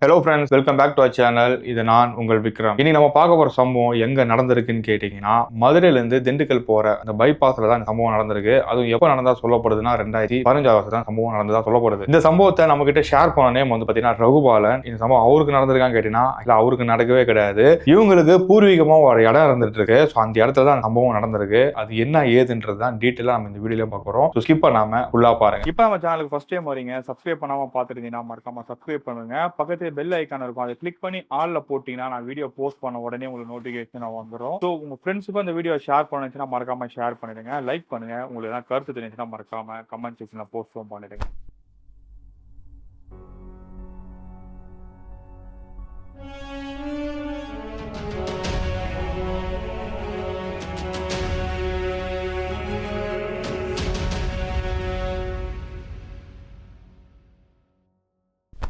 Hello friends, welcome back to our channel. இது நான் உங்கள் விக்ரம். இனி நம்ம பார்க்க போற சம்பவம் எங்க நடந்திருக்குன்னு கேட்டீங்கன்னா, மதுரையிலிருந்து திண்டுக்கல் போற அந்த பைபாஸ்ல தான் இந்த சம்பவம் நடந்திருக்கு. அதுவும் எப்போ நடந்தா சொல்லப்படுதுன்னா 2015 வருஷம் சம்பவம் நடந்ததா சொல்லப்படுது. இந்த சம்பவத்தை நம்ம கிட்ட ஷேர் பண்ண நேம் வந்து பாத்தீங்கன்னா ரகுபாலன். இந்த சம்பவம் அவருக்கு நடந்திருக்கான்னு கேட்டீங்கன்னா இல்ல, அவருக்கு நடக்கவே கிடையாது. இவங்களுக்கு பூர்வீகமா ஒரு இடம் இருந்துட்டு இருக்கு. ஸோ அந்த இடத்துல தான் சம்பவம் நடந்திருக்கு. அது என்ன ஏதுன்றது தான் டீட்டெயிலா நம்ம இந்த வீடியோல பார்க்க போறோம். ஸோ ஸ்கிப் பண்ணாம ஃபுல்லா பாருங்க. இப்போ நம்ம சேனலுக்கு ஃபர்ஸ்ட் டைம் வரீங்க, சப்ஸ்கிரைப் பண்ணாம பார்த்துருந்தீங்கன்னா மறக்காம சப்ஸ்கிரைப் பண்ணுங்க. பக்கத்துல பெல் ஐக்கான் இருக்கும், அதை கிளிக் பண்ணி ஆல்ல போட்டீங்கன்னா நான் வீடியோ போஸ்ட் பண்ண உடனே உங்களுக்கு நோட்டிஃபிகேஷன் வந்துடும். ஸோ உங்க ஃப்ரெண்ட்ஸுக்கும் இந்த வீடியோ ஷேர் பண்ணுச்சுன்னா மறக்காம ஷேர் பண்ணிடுங்க, லைக் பண்ணுங்க. உங்களுக்கு ஏதாவது கருத்து தெரிஞ்சுன்னா மறக்காம கமெண்ட் செக்ஷன்ல போஸ்ட் பண்ணிடுங்க.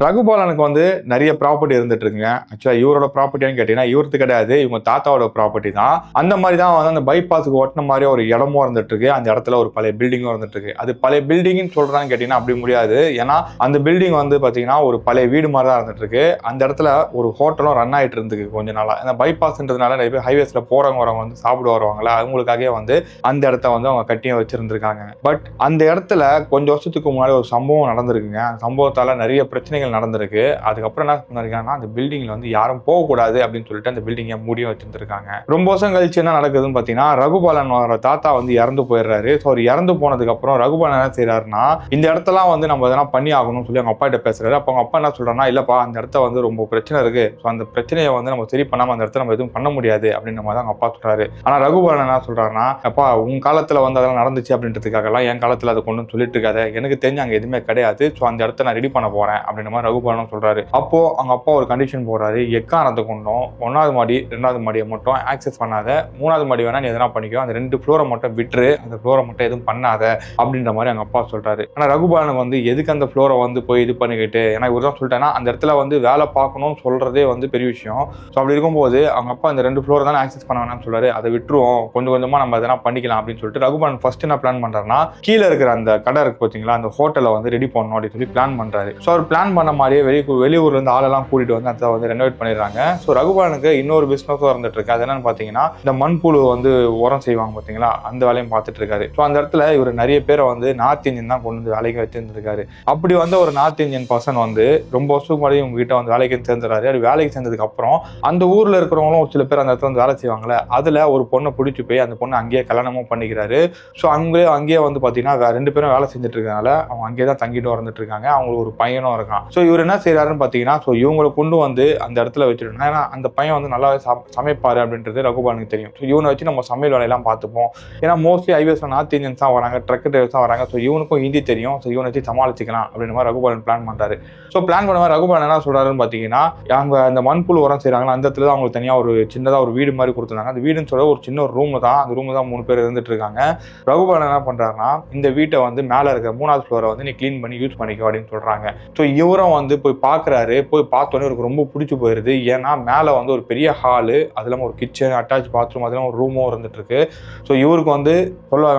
ரகுபாலனுக்கு வந்து நிறைய ப்ராப்பர்ட்டி இருந்துட்டு இருக்குங்க. ஆக்சுவலா இவரோட ப்ராப்பர்ட்டியான்னு கேட்டீங்கன்னா இவருக்கு கிடையாது, இவங்க தாத்தாவோட ப்ராப்பர்ட்டி தான். அந்த மாதிரி தான் வந்து அந்த பைபாஸுக்கு ஒட்டின மாதிரி ஒரு இடமும் இருந்துட்டு இருக்கு. அந்த இடத்துல ஒரு பழைய பில்டிங்கும் இருந்துட்டு இருக்கு. அது பழைய பில்டிங்னு சொல்றான்னு கேட்டீங்கன்னா அப்படி முடியாது. ஏன்னா அந்த பில்டிங் வந்து பாத்தீங்கன்னா ஒரு பழைய வீடு மாதிரி தான் இருந்துட்டு இருக்கு. அந்த இடத்துல ஒரு ஹோட்டலும் ரன் ஆயிட்டு இருந்துருக்கு கொஞ்ச நாளா. அந்த பைபாஸ்ன்றதுனால நிறைய பேர் ஹைவேஸ்ல போறவங்க வரவங்க வந்து சாப்பிட வருவாங்களா, அவங்களுக்காகவே வந்து அந்த இடத்த வந்து அவங்க கட்டிய வச்சிருந்திருக்காங்க. பட் அந்த இடத்துல கொஞ்சம் வருஷத்துக்கு முன்னாடி ஒரு சம்பவம் நடந்திருக்குங்க. அந்த சம்பவத்தால நிறைய பிரச்சனைகள் நடந்திருக்கு. அதுக்கப்புறம் என்ன பண்ணிருக்காங்கன்னா, அந்த பில்டிங்ல வந்து யாரும் போகக்கூடாது அப்படின்னு சொல்லிட்டு அந்த பில்டிங்கை மூடி வச்சிருந்திருக்காங்க. ரொம்ப வருஷம் கழிச்சு என்ன நடக்குதுன்னு பாத்தீங்கன்னா, ரகுபாலன் தாத்தா வந்து இறந்து போயிடுறாரு. ஸோ அவர் இறந்து போனதுக்கு அப்புறம் ரகுபாலன் என்ன செய்யறாருன்னா, இந்த இடத்தெல்லாம் வந்து நம்ம எதனா பண்ணி ஆகணும்னு சொல்லி அவங்க அப்பா கிட்ட பேசுறாரு. அப்ப அவங்க அப்பா என்ன சொல்றாருன்னா, இல்லப்பா அந்த இடத்த வந்து ரொம்ப பிரச்சனை இருக்கு. ஸோ அந்த பிரச்சனையை வந்து நம்ம சரி பண்ணாம அந்த இடத்த நம்ம எதுவும் பண்ண முடியாது அப்படின்ற மாதிரி அவங்க அப்பா சொல்றாரு. ஆனா ரகுபாலன் என்ன சொல்றாருன்னா, அப்பா உங்க காலத்துல வந்து அதெல்லாம் நடந்துச்சு அப்படின்றதுக்காகலாம் என் காலத்துல அதை கொண்டு சொல்லிட்டு இருக்காது. எனக்கு தெரிஞ்சு அங்க எதுவுமே கிடையாது. ஸோ அந்த இடத்த நான் ரெடி பண்ண போறேன் அப்படின்ற ரகுபாலன் சொல்றாரு. அப்போ அவங்க அப்பா ஒரு கண்டிஷன் போடுறாரு, எக்காரணத்தை கொண்டும் 1வது மாடி 2வது மாடியை மட்டும் ஆக்சஸ் பண்ணாத, 3வது மாடி வேணா நீ எதனா பண்ணிக்கோ, அந்த 2 ஃப்ளோரை மட்டும் விட்டுரு, அந்த ஃப்ளோரை மட்டும் எதுவும் பண்ணாத அப்படின்ற மாதிரி அவங்க அப்பா சொல்றாரு. ஆனா ரகுபாலன் வந்து எதுக்கு அந்த ஃப்ளோரை வந்து போய் இது பண்ணிக்கிட்டு, ஏன்னா இவர் தான் சொல்லிட்டேன்னா அந்த இடத்துல வந்து வேலை பார்க்கணும்னு சொல்றதே வந்து பெரிய விஷயம். ஸோ அப்படி இருக்கும்போது அவங்க அப்பா இந்த 2 ஃப்ளோரை தானே ஆக்சஸ் பண்ண வேணாம்னு சொல்றாரு. அதை விட்டுருவோம், கொஞ்சம் கொஞ்சமா நம்ம எதனா பண்ணிக்கலாம் அப்படின்னு சொல்லிட்டு ரகுபாலன் ஃபர்ஸ்ட் என்ன பிளான் பண்றாருன்னா, கீழே இருக்கிற அந்த கடை இருக்கு பார்த்தீங்களா, அந்த ஹோட்டலை வந்து ரெடி பண்ணணும் அப்படின்னு சொல்லி பிளான் பண்றாரு. ஸோ அவர் பிளான் பண்ண மாதிரியே வெளியூர்ல இருந்து ஆளெல்லாம் கூட்டிட்டு வந்து அதை வந்து ரெனோவேட் பண்ணிடுறாங்க. ஸோ ரகுபாலனுக்கு இன்னொரு பிசினஸும் இருந்துட்டு இருக்கு. அது என்னன்னு பாத்தீங்கன்னா, இந்த மண்புழு வந்து உரம் செய்வாங்க பாத்தீங்களா, அந்த வேலையும் பார்த்துட்டு இருக்காரு. ஸோ அந்த இடத்துல இவர் நிறைய பேரை வந்து நார்த் இந்தியன் தான் கொண்டு வந்து வேலைக்கு வச்சிருந்திருக்காரு. அப்படி வந்து ஒரு நார்த் இந்தியன் பர்சன் வந்து ரொம்ப வருஷத்துக்கு முன்னாடி உங்க கிட்ட வந்து வேலைக்கு சேர்ந்துறாரு. அது வேலைக்கு சேர்ந்ததுக்கு அப்புறம் அந்த ஊர்ல இருக்கிறவங்களும் ஒரு சில பேர் அந்த இடத்துல வந்து வேலை செய்வாங்கல்ல, அதுல ஒரு பொண்ணை பிடிச்சி போய் அந்த பொண்ணை அங்கேயே கல்யாணமும் பண்ணிக்கிறாரு. ஸோ அங்கேயே வந்து பாத்தீங்கன்னா 2 பேரும் வேலை செஞ்சுட்டு இருக்கனால அவங்க அங்கேயே தான் தங்கிட்டு வந்துட்டு இருக்காங்க. அவங்களுக்கு ஒரு பையனும் இருக்கான். ஸோ இவர் என்ன செய்யறாருன்னு பாத்தீங்கன்னா, ஸோ இவங்களை கொண்டு வந்து அந்த இடத்துல வச்சிருக்கணும். ஏன்னா அந்த பையன் வந்து நல்லாவே சமைப்பாரு அப்படின்றது ரகுபாலனுக்கு தெரியும். ஸோ இவனை வச்சு நம்ம சமையல் வேலையெல்லாம் பார்த்துப்போம். ஏன்னா மோஸ்ட்லி ஹைவேஸ்ல நார்த் இந்தியன்ஸ் தான் வராங்க, ட்ரக் டிரைவர்ஸ் தான் வராங்க. ஸோ இவனுக்கும் ஹிந்தி தெரியும். ஸோ இவனை வச்சு சமாளிச்சிக்கலாம் அப்படின்ற மாதிரி ரகுபாலன் பிளான் பண்றாரு. ஸோ பிளான் பண்ண மாதிரி ரகுபாலன் என்ன சொல்றாருன்னு பாத்தீங்கன்னா, அவங்க அந்த மண்புழு உரம் செய்யறாங்களா, அந்த இடத்துல தான் அவங்களுக்கு தனியா ஒரு சின்னதா ஒரு வீடு மாதிரி கொடுத்துருந்தாங்க. அந்த வீடுன்னு சொல்ல ஒரு சின்ன ஒரு ரூம் தான். அந்த ரூம் தான் 3 பேர் இருந்துட்டு இருக்காங்க. ரகுபாலன் என்ன பண்றாருன்னா, இந்த வீட்டை வந்து மேல இருக்கிற 3வது ஃப்ளோரை வந்து நீ கிளீன் பண்ணி யூஸ் பண்ணிக்கோ அப்படின்னு சொல்றாங்க. ஸோ இவரும் வந்து போய் பாக்குறாரு. போய் பார்த்தோன்னே இவருக்கு ரொம்ப பிடிச்சி போயிருது. ஏன்னா மேலே வந்து ஒரு பெரிய ஹாலு, அது இல்லாமல் ஒரு கிச்சன், அட்டாச் பாத்ரூம், அதெல்லாம் ஒரு ரூமும் இருந்துட்டு இருக்கு. ஸோ இவருக்கு வந்து சொல்ல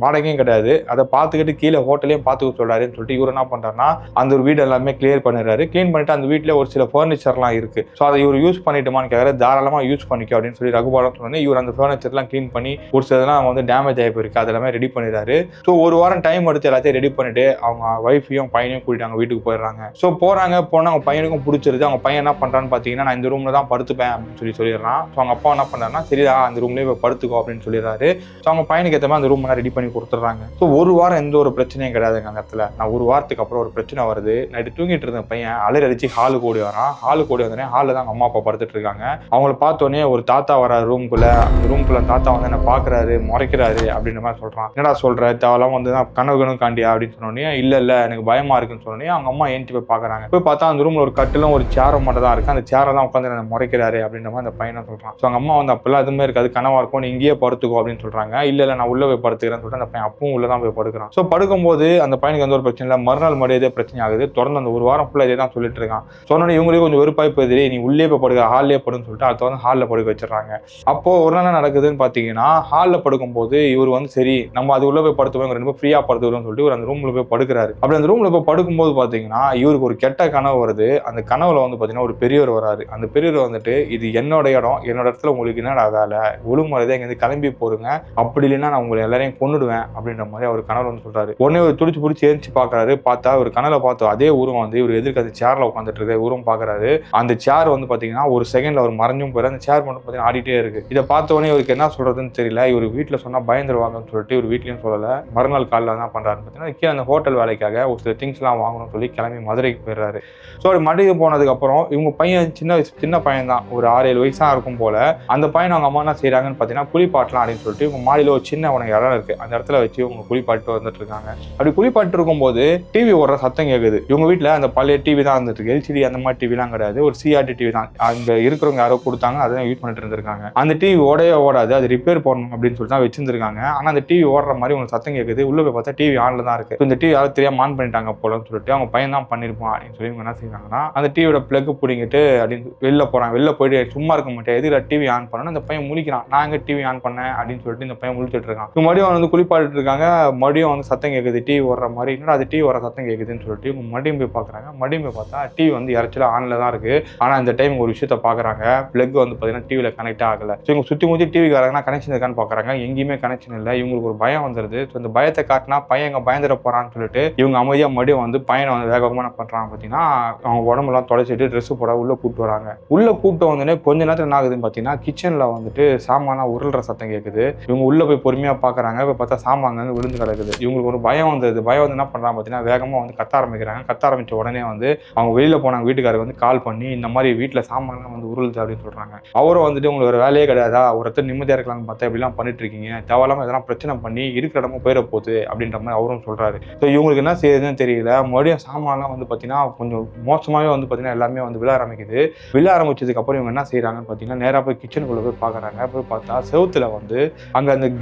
வாடகையும் கிடையாது. அதை பார்த்துக்கிட்டு கீழே ஹோட்டலையும் பார்த்துக்க சொல்றாருன்னு சொல்லிட்டு இவர் என்ன பண்றாருன்னா, அந்த ஒரு வீடு எல்லாமே கிளியர் பண்ணிடுறாரு. கிளீன் பண்ணிட்டு அந்த வீட்டில் ஒரு சில ஃபர்னிச்சர்லாம் இருக்கு. ஸோ அதை இவர் யூஸ் பண்ணிட்டுமான்னு கேட்கறாரு. தாராளமாக யூஸ் பண்ணிக்கோ அப்படின்னு சொல்லி ரகுபாலன் சொன்னோன்னே இவர் அந்த ஃபர்னிச்சர்லாம் கிளீன் பண்ணி ஒரு சிலதெல்லாம் வந்து டேமேஜ் ஆகி போயிருக்கு, அதெல்லாமே ரெடி பண்ணிடுறாரு. ஸோ ஒரு வாரம் டைம் எடுத்து எல்லாத்தையும் ரெடி பண்ணிட்டு அவங்க ஒய்ஃபையும் பையனையும் கூட்டிட்டு வீட்டுக்கு போயிடுறாங்க. ஸோ போனா அவங்க பையனுக்கும் பிடிச்சிருது. அவங்க பையன் என்ன பண்றான்னு பாத்தீங்கன்னா, நான் இந்த ரூம்ல தான் படுத்துப்பேன் அப்படின்னு சொல்லிடுறான். ஸோ அவங்க அப்பா என்ன பண்றாருன்னா, சரிடா அந்த ரூம்லேயே படுத்துக்கோ அப்படின்னு சொல்லிடுறாரு. ஸோ அவங்க பையனுக்கு ஏற்ற மாதிரி அந்த ரூம் ரெடி பண்ணி கொடுத்துட்றாங்க. ஸோ ஒரு வாரம் எந்த ஒரு பிரச்சனையும் கிடையாதுங்க அந்த இடத்துல. நான் ஒரு வாரத்துக்கு அப்புறம் ஒரு பிரச்சனை வருது. நைட்டு தூங்கிட்டு இருந்த பையன் அலறி அடிச்சு ஹாலுக்கு ஓடி வரான். ஹாலுக்கு ஓடி வந்தோடனே ஹாலில் தான் அவங்க அம்மா அப்பா படுத்துட்டு இருக்காங்க. அவங்கள பார்த்தோன்னே ஒரு தாத்தா வர ரூம்குள்ள தாத்தா வந்து என்ன பாக்குறாரு, முறைக்கிறாரு அப்படின்ற மாதிரி சொல்றான். என்னடா சொல்ற, தேவலாம் வந்து கனவு காண்டியா அப்படின்னு சொன்னோடனே இல்ல எனக்கு பயமா இருக்குன்னு சொன்னோடனே அவங்க அம்மா ஏன்ட்டு போய் பாக்குறாங்க. போய் பார்த்தா அந்த ரூம்ல ஒரு கட்டிலும் ஒரு சேரும் மட்டும் தான் இருக்கு. அந்த சேரை தான் உட்காந்து முறைக்கிறாரு அப்படின்ற மாதிரி அந்த பையனை சொல்றான். ஸோ அவங்க அம்மா வந்து அப்பெல்லாம் எதுவுமே இருக்காது, கனவா இருக்கும், நீ இங்கேயே படுத்துக்கோ அப்படின்னு சொல்றாங்க. இல்ல நான் உள்ள போய் படுத்துக்கிறேன்னு சொல்லிட்டு அந்த பையன் அப்பவும் உள்ளதான் போய் படுக்கிறான். ஸோ படுக்கும்போது அந்த பையனுக்கு எந்த ஒரு பிரச்சனை இல்லை. மறுநாள் மறுபடியும் இதே பிரச்சனை ஆகுது. தொடர்ந்து அந்த ஒரு வாரம் ஃபுல்லா இதே தான் சொல்லிட்டு இருக்கான். சொன்னோன்னே இவங்களே கொஞ்சம் வெறுப்பாய் போகுது, நீ உள்ளே போய் படுக்க, ஹாலிலே படுன்னு சொல்லிட்டு அதை வந்து ஹாலில் படுக்க வச்சிடறாங்க. அப்போ ஒரு நாள் நடக்குதுன்னு பாத்தீங்கன்னா, ஹாலில் படுக்கும்போது இவர் வந்து சரி நம்ம அது உள்ள போய் படுத்துவோம், ரொம்ப ஃப்ரீயா படுத்துக்கிறோம்னு சொல்லிட்டு இவர் அந்த ரூம்ல போய் படுக்கிறாரு. அப்படி அந்த ரூம்ல போய் படுக்கும்போது பாத்தீங்கன்னா இவர் இவருக்கு ஒரு கெட்ட கனவு வருது. அந்த கனவுல வந்து பார்த்தீங்கன்னா ஒரு பெரியவர் வராரு. அந்த பெரியவர் வந்துட்டு இது என்னோட இடம், என்னோட இடத்துல உங்களுக்கு என்னடா வேலை, ஒழுங்குமுறையாக இங்கேருந்து கிளம்பி போருங்க, அப்படி இல்லைன்னா நான் உங்களை எல்லாரையும் கொன்னுடுவேன் அப்படின்ற மாதிரி அவர் கனவுல வந்து சொல்றாரு. உடனே ஒரு துடிச்சு பிடிச்சி ஏறிச்சு பார்க்கறாரு. பார்த்தா ஒரு கனவுல பார்த்தோம் அதே உருவம் வந்து இவர் எதிர்க்க அந்த சேர்ல உட்காந்துட்டு இருக்க உருவம் பார்க்கறாரு. அந்த சேர் வந்து பார்த்தீங்கன்னா ஒரு செகண்ட்ல அவர் மறைஞ்சும் போயிரு. அந்த சேர் மட்டும் பார்த்தீங்கன்னா ஆடிட்டே இருக்கு. இதை பார்த்த உடனே இவருக்கு என்ன சொல்றதுன்னு தெரியல. இவர் வீட்டில் சொன்னா பயந்துருவாங்கன்னு சொல்லிட்டு இவர் வீட்லயும் சொல்லல. மறுநாள் காலையில் என்ன பண்றாருன்னு பார்த்தீங்கன்னா கீழே அந்த ஹோட்டல் வேலைக்காக ஒரு சில திங்ஸ் எல்லாம் வாங்கணும்னு சொல்லி கிளம்பி மதுரைக்கு போயிடுறாரு. ஸோ அவர் மதுரைக்கு போனதுக்கு அப்புறம் இவங்க பையன் சின்ன பையன் தான், ஒரு 6-7 வயசா இருக்கும் போல. அந்த பையன் அவங்க அம்மா என்ன செய்யறாங்கன்னு பார்த்தீங்கன்னா குளிப்பாட்டலாம் அப்படின்னு சொல்லிட்டு இவங்க மாடியில் ஒரு சின்ன உனக்கு இடம் இருக்கு, அந்த இடத்துல வச்சு இவங்க குளிப்பாட்டு வந்துட்டு இருக்காங்க. அப்படி குளிப்பாட்டு இருக்கும்போது டிவி ஓடுற சத்தம் கேட்குது. இவங்க வீட்டில் அந்த பழைய டிவி தான் இருந்துட்டு இருக்கு. எல்சிடி அந்த மாதிரி டிவிலாம் கிடையாது, ஒரு சிஆர்டி டிவி தான். அங்க இருக்கிறவங்க யாரோ கொடுத்தாங்க, அதான் யூஸ் பண்ணிட்டு இருந்திருக்காங்க. அந்த டிவி ஓடாது, அது ரிப்பேர் பண்ணணும் அப்படின்னு சொல்லிட்டு தான் வச்சிருந்திருக்காங்க. ஆனா அந்த டிவி ஓடுற மாதிரி உங்களுக்கு சத்தம் கேட்குது. உள்ள போய் பார்த்தா டிவி ஆன்ல தான் இருக்கு. இந்த டிவி யாரும் தெரியாம ஆன் பண்ணிட்டாங்க போலன்னு சொல்லிட்டு அவங்க பையன் தான் பண்ணிருப்பான் அப்படின்னு சொல்லி இவங்க என்ன செய்வாங்கன்னா அந்த டிவியோட பிளக் பிடிங்கிட்டு அப்படின்னு வெளில போறாங்க. வெளில போயிட்டு சும்மா இருக்க மாட்டேன், எதுல டிவி ஆன் பண்ணணும், அந்த பையன் முழிக்கிறான். நான் எங்க டிவி ஆன் பண்ணேன் அப்படின்னு சொல்லிட்டு இந்த பையன் முழிச்சிட்டு இருக்கான். மறுபடியும் வந்து குளிப்பாட்டு இருக்காங்க. மறுபடியும் வந்து சத்தம் கேட்குது, டிவி ஓடுற மாதிரி. என்னடா அது டிவி வர சத்தம் கேட்குதுன்னு சொல்லிட்டு இவங்க மறுபடியும் போய் பாக்குறாங்க. மறுபடியும் போய் பார்த்தா டிவி வந்து இறைச்சல ஆன்ல தான் இருக்கு. ஆனா இந்த டைம் ஒரு விஷயத்த பாக்குறாங்க, பிளக் வந்து பாத்தீங்கன்னா டிவில கனெக்ட் ஆகல. இவங்க சுத்தி முத்தி டிவி காரங்கன்னா கனெக்ஷன் இருக்கான்னு பாக்குறாங்க, எங்கேயுமே கனெக்ஷன் இல்லை. இவங்களுக்கு ஒரு பயம் வந்துருது. இந்த பயத்தை காட்டினா பையன் எங்க பயந்துட போறான்னு சொல்லிட்டு இவங்க அமைதியா மறுபடியும் வந்து பையனை வந்து வேகமா என்ன பண்றாங்க பாத்தீங்கன்னா அவங்க உடம்பெல்லாம் தொலைச்சிட்டு ட்ரெஸ் போட உள்ள கூப்பிட்டு வராங்க. உள்ள கூப்பிட்டு வந்தோடனே கொஞ்ச நேரத்தில் என்ன ஆகுதுன்னு பாத்தீங்கன்னா கிச்சன்ல வந்துட்டு சாமானா உருள்ற சத்தம் கேட்குது. இவங்க உள்ள போய் பொறுமையா பாக்குறாங்க. போய் பார்த்தா சாமான் விழுந்து கிடக்குது. இவங்களுக்கு ஒரு பயம் வந்தது. பயம் வந்து என்ன பண்றாங்க பாத்தீங்கன்னா வேகமா வந்து கத்த ஆரம்பிக்கிறாங்க. கத்த ஆரம்பிச்ச உடனே வந்து அவங்க வெளியில போனாங்க வீட்டுக்காரருக்கு வந்து கால் பண்ணி இந்த மாதிரி வீட்டுல சாமான்லாம் வந்து உருளுது அப்படின்னு சொல்றாங்க. அவரும் வந்துட்டு உங்களுக்கு ஒரு வேலையே கிடையாதா, ஒருத்தர் நிம்மதியா இருக்கலாம்னு பார்த்தா இப்படிலாம் பண்ணிட்டு இருக்கீங்க, தேவையில்லாம எதெல்லாம் பிரச்சனை பண்ணி இருக்கிற இடமும் போயிட போகுது அப்படின்ற மாதிரி அவரும் சொல்றாரு. ஸோ இவங்களுக்கு என்ன செய்யுதுன்னு தெரியல. மறுபடியும் சாமான்லாம் வந்து பார்த்தீங்கன்னா கொஞ்சம் மோசமாகவே வந்து பார்த்தீங்கன்னா எல்லாமே வந்து விழ ஆரம்பிக்குது. விழ ஆரம்பிச்சதுக்கு அப்புறம் இவங்க என்ன செய்யறாங்கன்னு பார்த்தீங்கன்னா நேராக போய் கிச்சனுக்குள்ள போய் பார்க்குறாங்க. போய் பார்த்தா செவுத்துல வந்து அங்கே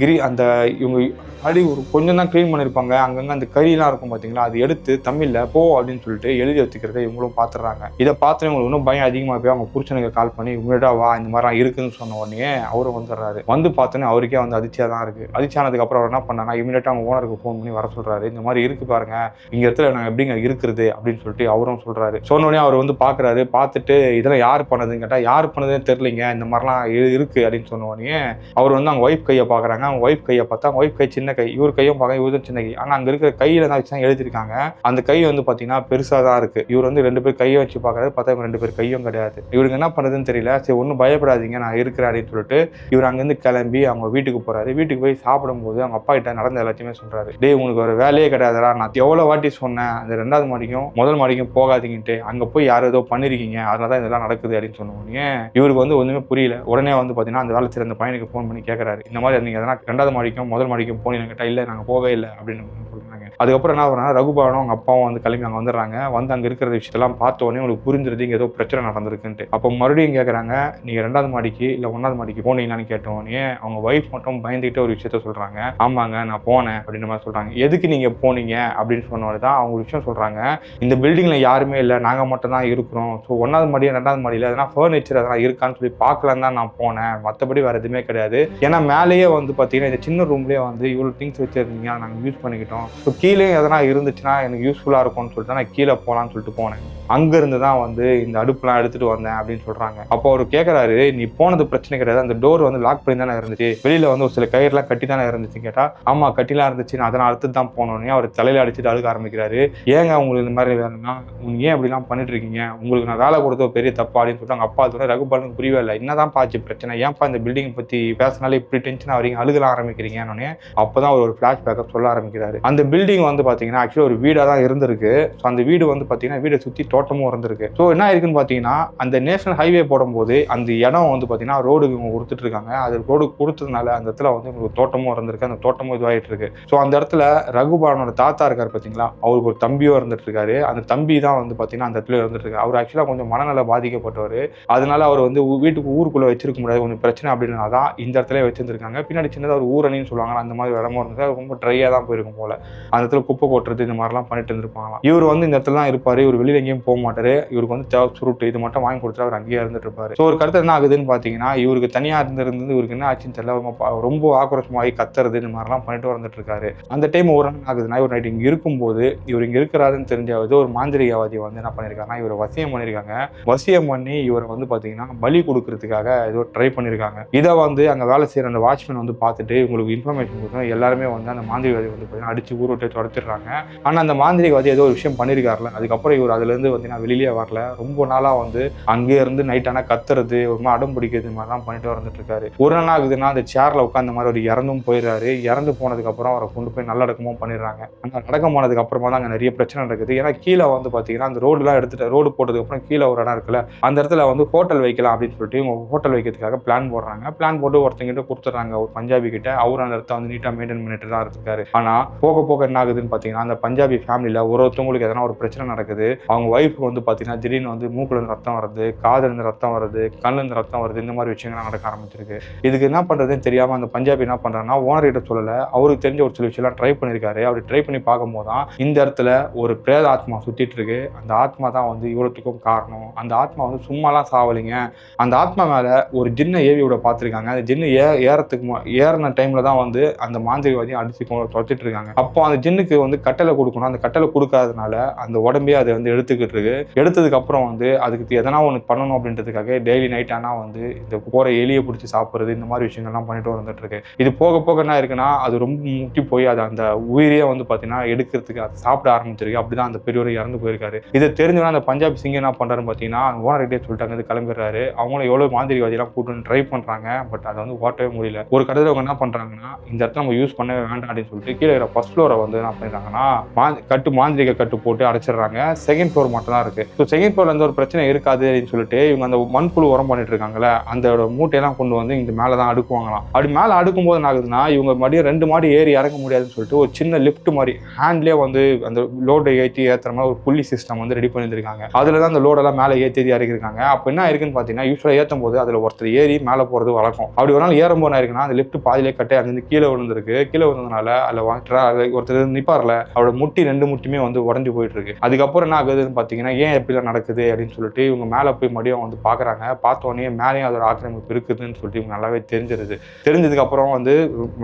அந்த இவங்க அடி ஒரு கொஞ்சம் தான் க்ளீன் பண்ணியிருப்பாங்க. அங்கங்கே அந்த கறியெல்லாம் இருக்கும் பார்த்தீங்களா, அது எடுத்து தமிழில் போ அப்படின்னு சொல்லிட்டு எழுதி வச்சுக்கிறத இவங்களும் பார்த்துடுறாங்க. இதை பார்த்து இவங்களுக்கு இன்னும் பயம் அதிகமாக போய் அவங்க புருஷனுக்கு கால் பண்ணி உங்கள்கிட்ட வா இந்த மாதிரிலாம் இருக்குன்னு சொன்ன உடனே அவரும் வந்துடுறாரு. வந்து பார்த்தோன்னே அவருக்கே வந்து அதிர்ச்சியாக தான் இருக்குது. அதிர்ச்சியானதுக்கு அப்புறம் அவர் என்ன பண்ணாங்கன்னா இமீடியட்டாக அவங்க ஓனருக்கு ஃபோன் பண்ணி வர சொல்கிறாரு. இந்த மாதிரி இருக்கு பாருங்க, இங்கே இடத்துல நாங்கள் எப்படிங்க இருக்கிறது அப்படின்னு சொல்லிட்டு அவரும் சொல்கிறாரு. சொன்னோடனே அவர் வந்து பார்க்குறாரு. பார்த்துட்டு இதெல்லாம் யார் பண்ணதுன்னு கேட்டால் யார் பண்ணதுன்னு தெரியலிங்க, இந்த மாதிரிலாம் இருக்குது அப்படின்னு சொன்ன உடனே அவர் வந்து அவங்க ஒய்ஃப் கையை பார்க்குறாங்க. அவங்க ஒய்ஃப் கையை பார்த்தா அவங்க ஒய்ஃப் கை சின்ன கை, இவர் கையும் பார்க்க இவரும் சின்ன கை. ஆனால் அங்கே இருக்கிற கையில் தான் வச்சு தான் எழுதிருக்காங்க. அந்த கை வந்து பார்த்தீங்கன்னா பெருசாக தான் இருக்குது. இவர் வந்து 2 பேர் கையை வச்சு பார்க்குறாரு. பார்த்தா இவங்க 2 பேர் கையும் கிடையாது. இவருக்கு என்ன பண்ணுறதுன்னு தெரியல. சரி ஒன்றும் பயப்படாதீங்க நான் இருக்கிறேன் அப்படின்னு சொல்லிட்டு இவர் அங்கேருந்து கிளம்பி அவங்க வீட்டுக்கு போகிறாரு. வீட்டுக்கு போய் சாப்பிடும்போது அவங்க அப்பா கிட்ட நடந்த எல்லாத்தையுமே சொல்கிறாரு. டேய் உங்களுக்கு ஒரு வேலையே கிடையாதுடா, நான் எவ்வளோ வாட்டி சொன்னேன் அந்த 2வது மாடிக்கும் முதல் மாடிக்கும் போகாதீங்கன்ட்டு, அங்கே போய் யாரும் ஏதோ பண்ணிருக்கீங்க அதனால தான் இதெல்லாம் நடக்குது அப்படின்னு சொன்ன உடனே இவருக்கு வந்து ஒன்றுமே புரியல. உடனே வந்து பார்த்தீங்கன்னா அந்த வேலை செய்கிற அந்த பையனுக்கு ஃபோன் பண்ணி கேட்குறாரு. இந்த மாதிரி நீங்கள் எதனா 2வது மாடிக்கும் முதல் மாடிக்கும் போனீங்கன்னு கேட்டால் இல்லை நாங்கள் போகவே இல்லை அப்படின்னு சொல்கிறாங்க. அதுக்கப்புறம் என்ன பண்ணா ரகுபானும் அவங்க அப்பாவும் வந்து கிளம்பி அங்கே வந்துடுறாங்க. வந்து அங்கே இருக்கிற விஷயத்தெல்லாம் பார்த்த உடனே உங்களுக்கு புரிஞ்சிருது இங்கே ஏதோ பிரச்சனை நடந்திருக்குன்ட்டு. அப்போ மறுபடியும் கேட்குறாங்க நீங்கள் 2வது மாடிக்கு இல்லை 1வது மாடிக்கு போனீங்களான்னு கேட்டோடனே அவங்க ஒய்ஃப் மட்டும் பயந்துகிட்டு ஒரு விஷயத்த சொல்கிறாங்க. ஆமாங்க நான் போனேன் அப்படின்ற மாதிரி சொல்கிறாங்க. எதுக்கு நீங்கள் போனீங்க அப்படின்னு சொன்னோட தான் அவங்க ஒரு விஷயம் சொல்கிறாங்க. இந்த பில்டிங்கில் யாருமே இல்லை, நாங்கள் மட்டும் தான் இருக்கிறோம். ஸோ 1வது மாடி 2வது மாடியில் எதனா ஃபர்னிச்சர் அதெல்லாம் இருக்கான்னு சொல்லி பார்க்கலாம் தான் நான் போனேன், மற்றபடி வேறு எதுவுமே கிடையாது. ஏன்னா மேலேயே வந்து பார்த்தீங்கன்னா இந்த சின்ன ரூம்லேயே வந்து இவ்வளோ திங்ஸ் வச்சுருந்தீங்க நாங்கள் யூஸ் பண்ணிக்கிட்டோம். ஸோ கீழே எதனா இருந்துச்சுன்னா எனக்கு யூஸ்ஃபுல்லாக இருக்கும்னு சொல்லிட்டு நான் கீழே போகலான்னு சொல்லிட்டு போனேன். அங்கேருந்து தான் வந்து இந்த அடுப்புலாம் எடுத்துகிட்டு வந்தேன் அப்படின்னு சொல்கிறாங்க. அப்போ அவர் கேட்குறாரு நீ போனது பிரச்சனை கிடையாது, அந்த டோர் வந்து லாக் பண்ணி தானே இருந்துச்சு, வெளியில் வந்து ஒரு சில கயிறுலாம் கட்டி தானே இருந்துச்சு கேட்டால் ஆமாம் கட்டிலாம் இருந்துச்சு, நான் அதெல்லாம் அடுத்து தான் போனோன்னே அவர் தலையில் அடிச்சுட்டு அழுக ஆரம்பிக்கிறாரு. ஏங்க உங்களுக்கு இந்த மாதிரி வேலைன்னா நீங்கள் ஏன் இப்படிலாம் பண்ணிட்டு இருக்கீங்க, உங்களுக்கு நான் வேலை கொடுத்த பெரிய தப்பா அப்படின்னு சொல்லிட்டு அவங்க அப்பா அதோட ரகுபாலுக்கு புரியவே இல்லை. என்னதான் பாச்சு பிரச்சனை, ஏன்ப்பா இந்த பில்டிங் பற்றி பேசினாலே இப்படி டென்ஷனாக வரீங்க அழுகலாம் ஆரம்பிக்கிறீங்கன்னொன்னே அப்போ தான் ஒரு ஃப்ளாஷ் பேக்கப் சொல்ல ஆரம்பிக்கிறாரு. அந்த பில்டிங் வந்து பார்த்தீங்கன்னா ஆக்சுவலி ஒரு வீடாக தான் இருந்திருக்கு. ஸோ அந்த வீடு வந்து பார்த்தீங்கன்னா வீடை சுற்றி தோட்டமும் இருந்திருக்கு. ஸோ என்ன இருக்குன்னு பார்த்தீங்கன்னா அந்த நேஷனல் ஹைவே போடும்போது அந்த இடம் வந்து பார்த்தீங்கன்னா ரோடுக்கு இவங்க கொடுத்துட்டு இருக்காங்க. அது ரோடு கொடுத்ததுனால அந்த இடத்துல வந்து உங்களுக்கு தோட்டமும் இருந்திருக்கு, அந்த தோட்டமும் இதுவாகிட்டு இருக்கு. ஸோ அந்த இடத்துல ரகுபானோட தாத்தா இருக்காரு பார்த்தீங்களா, அவருக்கு ஒரு தம்பியும் இருந்துட்டு இருக்காரு. அந்த தம்பி தான் வந்து பார்த்தீங்கன்னா அந்த இடத்துல இருந்துட்டு இருக்காரு. அவர் ஆக்சுவலாக கொஞ்சம் மனநல பாதிக்கப்பட்டவர். அதனால அவர் வந்து வீட்டுக்கு ஊருக்குள்ளே வச்சிருக்க முடியாது, கொஞ்சம் பிரச்சனை அப்படின்னா தான் இந்த இடத்துல வச்சிருந்திருக்காங்க. பின்னாடி சின்னதாக ஒரு ஊரணின்னு சொல்லுவாங்க, அந்த மாதிரி இடமும் இருந்தது. அது ரொம்ப ட்ரையாக தான் போயிருக்கும் போல. அந்த இடத்துல குப்பை கொட்டுறது இந்த மாதிரிலாம் பண்ணிட்டு இருந்திருப்பாங்களாம். இவர் வந்து இந்த இடத்துல தான் இருப்பாரு, இவர் வெளியில எங்கேயும் போக மாட்டாரு. இவருக்கு வந்து தேவை சுருட்டு இது மட்டும் வாங்கி கொடுத்துட்டு அவர் அங்கேயே இருந்துட்டு இருப்பாரு. ஸோ ஒரு கருத்து என்ன ஆகுதுன்னு பார்த்தீங்கன்னா, இவருக்கு தனியாக இருந்து இவருக்கு என்ன ஆச்சுன்னு தெரியல, ரொம்ப ஆக்ரோஷமாகி கத்துறது இந்த மாதிரிலாம் பண்ணிட்டு வந்துட்டு இருக்காரு. அந்த டைம் ஒரு நாள் ஆகுதுன்னா, இவர் நைட் இங்கே இருக்கும்போது இவர் இங்கே இருக்கிறாருன்னு தெரிஞ்சாவது ஒரு மாந்திரிகவாதி வந்து என்ன பண்ணியிருக்காங்கன்னா, இவரை வசியம் பண்ணியிருக்காங்க. வசியம் பண்ணி இவரை வந்து பார்த்தீங்கன்னா பலி கொடுக்கறதுக்காக ஏதோ ட்ரை பண்ணியிருக்காங்க. இதை வந்து அங்கே வேலை செய்கிற அந்த வாட்ச்மேன் வந்து பார்த்துட்டு இவங்களுக்கு இன்ஃபர்மேஷன் கொடுத்தோம். எல்லாருமே வந்து அந்த மாந்திரிகவாதி வந்து பார்த்தீங்கன்னா அடிச்சு ஊர் விட்டு துரத்திடுறாங்க. ஆனால் அந்த மாந்திரிகவாதி ஏதோ ஒரு விஷயம் பண்ணியிருக்காருல, அதுக்கப்புறம் இவர் அதுலேருந்து பார்த்தீங்கன்னா வெளியே வரல. ரொம்ப நாளாக வந்து அங்கே இருந்து நைட் ஆனால் கத்துறது ஒரு மாதிரி அடம் பிடிக்கிறது மாதிரி தான் பண்ணிட்டு வந்துட்டு இருக்காரு. ஒரு நாள் ஆகுதுன்னா அந்த சேர்ல உட்காந்த மாதிரி ஒரு இறந்தும் போயிடுறாரு. இறந்து போனதுக்கு அப்புறம் அவரை கொண்டு போய் நல்லடக்கமும் பண்ணிடுறாங்க. அந்த அடக்கம் போனதுக்கு அப்புறமா தான் அங்கே நிறைய பிரச்சனை நடக்குது. ஏன்னா கீழே வந்து பார்த்தீங்கன்னா அந்த ரோடுலாம் எடுத்துட்டு ரோடு போட்டதுக்கு அப்புறம் கீழே ஒரு இடம் இருக்குல்ல, அந்த இடத்துல வந்து ஹோட்டல் வைக்கலாம் அப்படின்னு சொல்லிட்டு இவங்க ஹோட்டல் வைக்கிறதுக்காக பிளான் போடுறாங்க. பிளான் போட்டு ஒருத்தங்கிட்ட கொடுத்துட்றாங்க, ஒரு பஞ்சாபி கிட்ட. அவர் அந்த இடத்த வந்து நீட்டாக மெயின்டைன் பண்ணிட்டு தான் இருக்காரு. ஆனால் போக போக என்ன ஆகுதுன்னு பார்த்தீங்கன்னா, அந்த பஞ்சாபி ஃபேமிலியில் ஒருத்தவங்களுக்கு எதனா ஒரு பிரச்சனை நடக்குது. அவங்க ஒய்ஃப் வந்து பார்த்தீங்கன்னா திடீர்னு வந்து மூக்குல இருந்து ரத்தம் வருது, காதுல இருந்து ரத்தம் வருது, கண்ணுல இருந்து ரத்தம் வருது. இந்த மாதிரி விஷயங்கள்லாம் நடக்க ஆரம்பிச்சிருக்கு. இதுக்கு என்ன பண்றதுன்னு தெரியாம அந்த பஞ்சாபி என்ன பண்றாங்கன்னா, ஓனர் கிட்ட சொல்லல, அவருக்கு தெரிஞ்ச ஒரு சில விஷயம்லாம் ட்ரை பண்ணியிருக்காரு. அவர் ட்ரை பண்ணி பார்க்கும்போது தான் இந்த இடத்துல ஒரு பிரேத ஆத்மா சுத்திட்டு இருக்கு. அந்த ஆத்மா தான் வந்து இவ்வளவுக்கும் காரணம். அந்த ஆத்மா வந்து சும்மாலாம் சாவலிங்க. அந்த ஆத்மா மேல ஒரு ஜின்னை ஏவி விட பார்த்துருக்காங்க. அந்த ஜின்னு ஏறின டைம்ல தான் வந்து அந்த மாந்திரிகவாதியும் அடிச்சு தொலைச்சிட்டு இருக்காங்க. அப்போ அந்த ஜின்னுக்கு வந்து கட்டளை கொடுக்கணும். அந்த கட்டளை கொடுக்காதனால அந்த உடம்பே அதை வந்து எடுத்துக்கிட்டு இருக்கு. எடுத்ததுக்கு அப்புறம் வந்து அதுக்கு எதனா ஒன்று பண்ணணும் அப்படின்றதுக்காக டெய்லி நைட் ஆனா வந்து இந்த போற எலியை பிடிச்சி சாப்பிடுறது இந்த மாதிரி விஷயங்கள்லாம் பண்ணிட்டு வந்துட்டு இருக்கு. இது போக போக என்ன இருக்குன்னா, அது ரொம்ப முட்டி போய் அது அந்த உயிரியே வந்து பாத்தீங்கன்னா எடுக்கிறதுக்கு அது சாப்பிட ஆரம்பிச்சிருக்கு. அப்படிதான் அந்த பெரியவர் இறந்து போயிருக்காரு. இதை தெரிஞ்சுனா அந்த பஞ்சாபி சிங்கம் என்ன பண்றாருன்னு பாத்தீங்கன்னா, ஓனர்கிட்டே சொல்லிட்டாங்க, இது கிளம்பிடுறாரு. அவங்களும் எவ்வளவு மாந்திரிகவாதியெல்லாம் கூட்டு ட்ரை பண்றாங்க. பட் அதை வந்து ஓட்டவே முடியல. ஒரு கட்டத்தில் அவங்க என்ன பண்றாங்கன்னா, இந்த இடத்துல நம்ம யூஸ் பண்ணவே வேண்டாம் அப்படின்னு சொல்லிட்டு கீழே இருக்கிற ஃபர்ஸ்ட் ஃப்ளோரை வந்து என்ன பண்ணிடுறாங்கன்னா மாந்திரிக கட்டு போட்டு அடைச்சிடுறாங்க. செகண்ட் ஃப்ளோர் மட்டும் தான் இருக்கு. ஸோ செகண்ட் ஃப்ளோர்ல எந்த ஒரு பிரச்சனை இருக்காது அப்படின்னு சொல்லிட்டு இவங்க அந்த மண்புழு உரம் பண்ணிட்டு இருக்காங்கல்ல, அந்த மூட்டையெல்லாம் கொண்டு வந்து இந்த மேலதான் அடுக்குவாங்களாம். அப்படி மேல அடுக்கும் போது என்ன ஆகுதுன்னா, இவங்க மறுபடியும் 2 மாடி ஏறி இறங்க முடியாதுன்னு சொல்லிட்டு ஒரு சின்ன லிஃப்ட் மாதிரி ஹேண்ட்லேயே வந்து அந்த லோடை ஏற்றுற மாதிரி ஒரு புள்ளி சிஸ்டம் வந்து ரெடி பண்ணியிருக்காங்க. அதுல தான் அந்த லோடெல்லாம் மேலே ஏற்றி இறக்கிருக்காங்க. அப்போ என்ன இருக்குன்னு பார்த்தீங்கன்னா, யூஸ்வலாக ஏற்றும் போது அதுல ஒருத்தர் ஏறி மேலே போறது வழக்கம். அப்படி ஒரு நாள் ஏறும்போது என்ன இருக்குன்னா, அந்த லிஃப்ட் பாதிலே கட்டே அங்கிருந்து கீழே விழுந்திருக்கு. கீழே விழுந்ததுனால அதில் ஒருத்தர் நிப்பார்ல, அவரோட முட்டி 2 முட்டியுமே வந்து உடஞ்சி போயிட்டு இருக்கு. அதுக்கப்புறம் என்ன ஆகுதுன்னு பார்த்தீங்கன்னா, ஏன் எப்படிலாம் நடக்குது அப்படின்னு சொல்லிட்டு இவங்க மேலே போய் மறுபடியும் வந்து பார்க்குறாங்க. பார்த்தோன்னே மேலேயும் அதோட ஆக்கிரமிப்பு இருக்குதுன்னு சொல்லிட்டு இவங்க நல்லாவே தெரிஞ்சிருது. தெரிஞ்சதுக்கு அப்புறம் வந்து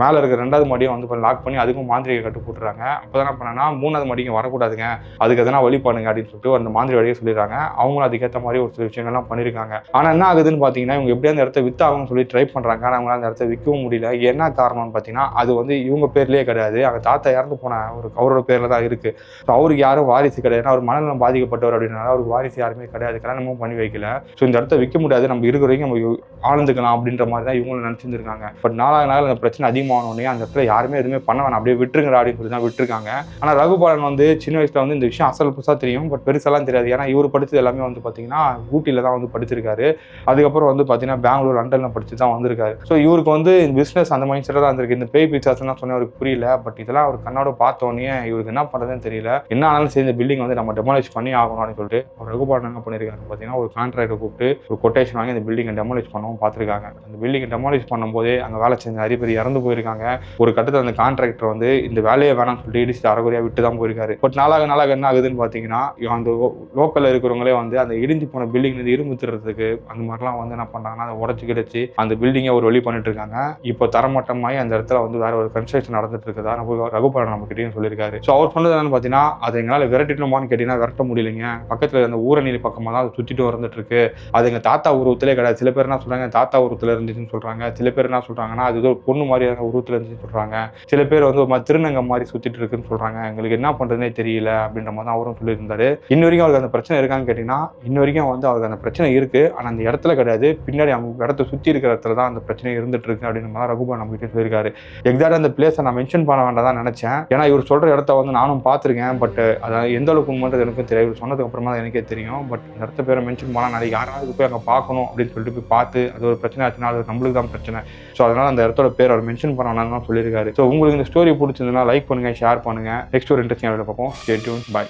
மேலே இருக்கிற 2வது மாடியை வந்து லாக் பண்ணி அதுக்கும் மாந்திரிகை கட்டு போட்டுறாங்க. அப்போ என்ன பண்ணனா, 3வது மாடிக்கு வரக்கூடாதுங்க, அதுக்கு எதனா வழி பண்ணுங்க அப்படின்னு சொல்லிட்டு அந்த மாந்திரி வழியை சொல்லிடுறாங்க. அவங்களும் அதுக்கேற்ற மாதிரி ஒரு சில விஷயங்கள்லாம் பண்ணியிருக்காங்க. ஆனால் என்ன ஆகுதுன்னு பார்த்தீங்கன்னா, இவங்க எப்படியா அந்த இடத்த வித்தாகணும்னு சொல்லி ட்ரை பண்ணுறாங்க. ஆனால் அவங்களால அந்த இடத்த விற்கவும் முடியல. என்ன காரணம்னு பார்த்தீங்கன்னா, அது வந்து இவங்க பேர்லேயே கிடையாது, அவங்க தாத்தா இறந்து போன அவரோட பேரில் தான் இருக்கு. அவருக்கு யாரும் வாரிசு கிடையாது. அவர் மனநலம் பாதிக்கப்பட்டவர் அப்படின்னால அவருக்கு வாரிசு யாருமே கிடையாது, கல்யாணமும் பண்ணி வைக்கல. ஸோ இந்த இடத்த விற்க முடியாது, நம்ம இருக்கிற வரைக்கும் நம்ம ஆழ்ந்துக்கலாம் அப்படின்ற மாதிரி தான் இவங்களும் நினச்சிருந்துருக்காங்க. பட் நாளாக நாள் அந்த பிரச்சனை அதிகமானோடனே அந்த இடத்துல யாருமே எதுவுமே பண்ண வேணாம், அப்படியே விட்டுருங்கடா அப்படின்னு சொல்லி தான் விட்டுருக்காங்க. ஆனால் ரகுபாலன் வந்து சின்ன வயசுல வந்து இந்த விஷயம் அசல் புதுசாக தெரியும், பட் பெருசெல்லாம் தெரியாது. ஏன்னா இவர் படித்தது எல்லாமே வந்து பார்த்தீங்கன்னா ஊட்டியில் தான் வந்து படிச்சிருக்காரு. அதுக்கப்புறம் வந்து பார்த்தீங்கன்னா பெங்களூர், லண்டனில் படிச்சு தான் வந்திருக்காரு. ஸோ இவருக்கு வந்து பிஸ்னஸ் அந்த மைண்ட் செட்டாக தான் இருந்திருக்கு. இந்த பேய் பிக்சர்ஸ்லாம் சொன்ன அவருக்கு புரியல. பட் இதெல்லாம் அவர் கண்ணோட பார்த்தோன்னே இவருக்கு என்ன பண்ணுறதுன்னு தெரியல. என்ன ஆனாலும் சரி இந்த பில்டிங் வந்து நம்ம டெமாலிஷ் பண்ணி ஆகணும் அப்படின்னு சொல்லிட்டு அவர் ரகுபாலன் என்ன பண்ணியிருக்காரு பார்த்தீங்கன்னா, ஒரு கான்ட்ராக்டை கூப்பிட்டு ஒரு கொட்டேஷன் வாங்கி அந்த பில்டிங்கை டெமாலிஷ் பண்ணவும் பார்த்துருக்காங்க. அந்த பில்டிங்கை டெமாலிஷ் பண்ணும்போதே அங்கே வேலை செஞ்ச நிறைய பேர் இறந்து போயிருக்காங்க. ஒரு கட்டத்தில் அந்த கான்ட்ராக்டர் வந்து இந்த வேலையை வேணாம்னு சொல்லிட்டு இடிச்சு அரைகுறையாக விட்டு தான் போயிருக்காரு. பட் நாளாக என்ன ஆகுதுன்னு பார்த்தீங்கன்னா, அந்த லோக்கலில் இருக்கிறவங்களே வந்து அந்த இடிஞ்சு போன பில்டிங் இரும்பு திருறதுக்கு அந்த மாதிரிலாம் வந்து என்ன பண்ணுறாங்கன்னா, அதை உடச்சி கிடச்சி அந்த பில்டிங்கை ஒரு வழி பண்ணிட்டு இருக்காங்க. இப்போ தரமட்டமாகி அந்த இடத்துல வந்து வேற ஒரு கன்ஸ்ட்ரக்ஷன் நடந்துட்டு இருக்குதா ரகுபாலன் நம்ம கிட்டேயும் சொல்லியிருக்காரு. ஸோ அவர் சொன்னது என்னன்னு பார்த்தீங்கன்னா, அதை எங்களால் விரட்டிட்டோமான்னு கேட்டீங்கன்னா விரட்ட முடியலைங்க. பக்கத்தில் அந்த ஊரணி பக்கமாக தான் அது சுற்றிட்டு வந்துட்டு இருக்கு. அது எங்கள் தாத்தா உருவத்திலே கிடையாது. சில பேர் என்ன சொல்றாங்க, தாத்தா உருவத்தில் இருந்துச்சுன்னு சொல்றாங்க. சில பேர் என்ன சொல்றாங்கன்னா, அது ஏதோ பொண்ணு மாதிரியான உருவத்தில் இருந்துச்சுன்னு சொல்றாங்க. சில பேர் வந்து ஒரு திருநங்கம் மாதிரி சுத்திட்டு இருக்குன்னு சொல்றாங்க. எங்களுக்கு என்ன பண்றதுனே தெரியல அப்படின்ற மாதிரி தான் அவரும் சொல்லியிருந்தாரு. இன்ன வரைக்கும் அவருக்கு அந்த பிரச்சனை இருக்கான்னு கேட்டீங்கன்னா, இன்ன வரைக்கும் வந்து அவருக்கு அந்த பிரச்சனை இருக்கு. ஆனால் அந்த இடத்துல கிடையாது, பின்னாடி அவங்க இடத்த சுற்றி இருக்கிற இடத்துல தான் அந்த பிரச்சனை இருந்துட்டு இருக்கு அப்படின்னு மாதிரி ரகுபாலன் நம்ம கிட்டே சொல்லியிருக்காரு. எக்ஸாக்டா அந்த பிளேஸை நான் மென்ஷன் பண்ண வேண்டாம் தான் நினைச்சேன். ஏன்னா இவர் சொல்ற இடத்த வந்து நானும் பார்த்துருக்கேன். பட் அதாவது எந்த அளவுக்கு உண்மைன்றது எனக்கும் தெரியாது. இவர் சொன்னதுக்கு அப்புறமா தான் எனக்கே தெரியும். பட் இந்த இடத்த பேரை மென்ஷன் பண்ணால் நாளைக்கு யாராவது போய் அங்கே பார்க்கணும் அப்படின்னு சொல்லிட்டு போய் பார்த்து அது ஒரு பிரச்சனை ஆச்சுன்னா அது நம்மளுக்கு தான் பிரச்சனை. ஸோ அதனால அந்த இடத்தோட பேர் அவர் மென்ஷன் பண்ண வேணாம்னு தான் சொல்லியிருக்காரு. ஸோ உங்களுக்கு இந்த ஸ்டோரி பிடிச்சிருந்ததுன்னா லைக் பண்ணுங்க, ஷேர் பண்ணுங்க. நெக்ஸ்ட் ஒரு இன்ட்ரெஸ்டிங் வீடியோல பார்ப்போம். Stay tune. பை.